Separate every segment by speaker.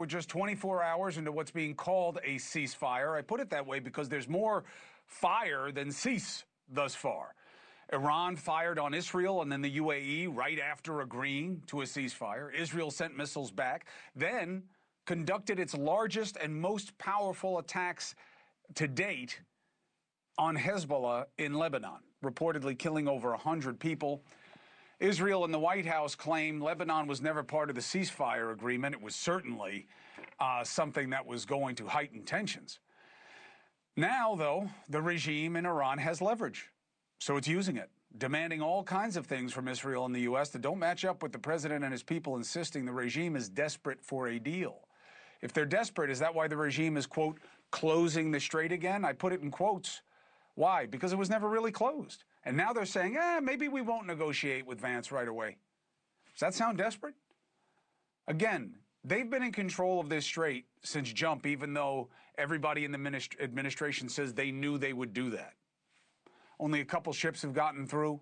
Speaker 1: We're just 24 hours into what's being called a ceasefire. I put it that way because there's more fire than cease thus far. Iran fired on Israel and then the UAE right after agreeing to a ceasefire. Israel sent missiles back, then conducted its largest and most powerful attacks to date on Hezbollah in Lebanon, reportedly killing over 100 people. Israel and the White House claim Lebanon was never part of the ceasefire agreement. It was certainly something that was going to heighten tensions. Now, though, the regime in Iran has leverage, so it's using it, demanding all kinds of things from Israel and the U.S. that don't match up with the president and his people insisting the regime is desperate for a deal. If they're desperate, is that why the regime is, quote, closing the strait again? I put it in quotes. Why? Because it was never really closed. And now they're saying, maybe we won't negotiate with Vance right away. Does that sound desperate? Again, they've been in control of this strait since jump, even though everybody in the administration says they knew they would do that. Only a couple ships have gotten through.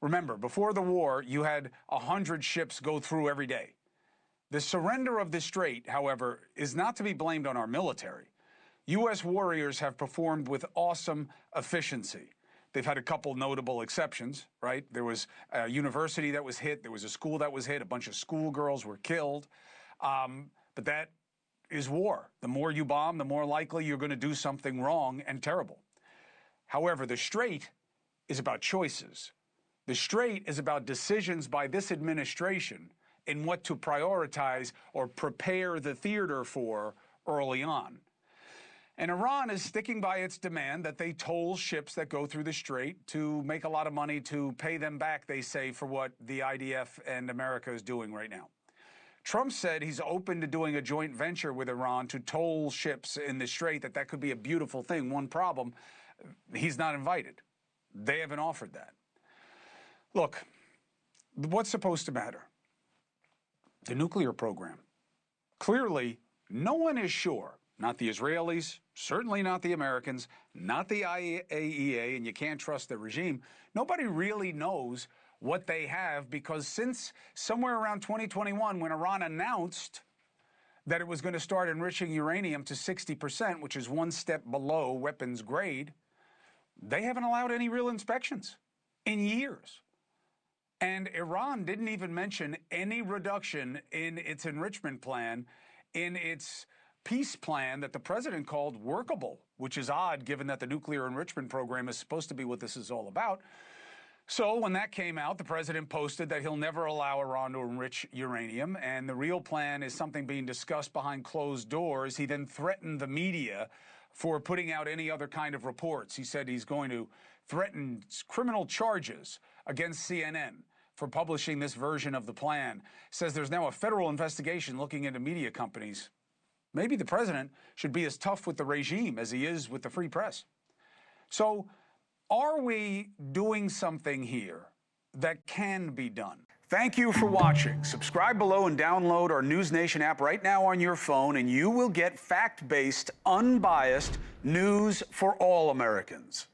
Speaker 1: Remember, before the war, you had 100 ships go through every day. The surrender of the strait, however, is not to be blamed on our military. U.S. warriors have performed with awesome efficiency. They've had a couple notable exceptions, right? There was a university that was hit. There was a school that was hit. A bunch of schoolgirls were killed. But that is war. The more you bomb, the more likely you're going to do something wrong and terrible. However, the strait is about choices. The strait is about decisions by this administration in what to prioritize or prepare the theater for early on. And Iran is sticking by its demand that they toll ships that go through the strait to make a lot of money to pay them back, they say, for what the IDF and America is doing right now. Trump said he's open to doing a joint venture with Iran to toll ships in the strait, that could be a beautiful thing. One problem, he's not invited. They haven't offered that. Look, what's supposed to matter? The nuclear program. Clearly, no one is sure. Not the Israelis, certainly not the Americans, not the IAEA, and you can't trust the regime. Nobody really knows what they have, because since somewhere around 2021, when Iran announced that it was going to start enriching uranium to 60%, which is one step below weapons grade, they haven't allowed any real inspections in years. And Iran didn't even mention any reduction in its enrichment plan, in its peace plan that the president called workable, which is odd given that the nuclear enrichment program is supposed to be what this is all about. So when that came out, the president posted that he'll never allow Iran to enrich uranium, and the real plan is something being discussed behind closed doors. He then threatened the media for putting out any other kind of reports. He said he's going to threaten criminal charges against CNN for publishing this version of the plan. Says there's now a federal investigation looking into media companies. Maybe the president should be as tough with the regime as he is with the free press. So are we doing something here that can be done? Thank you for watching. Subscribe below and download our NewsNation app right now on your phone, and you will get fact-based, unbiased news for all Americans.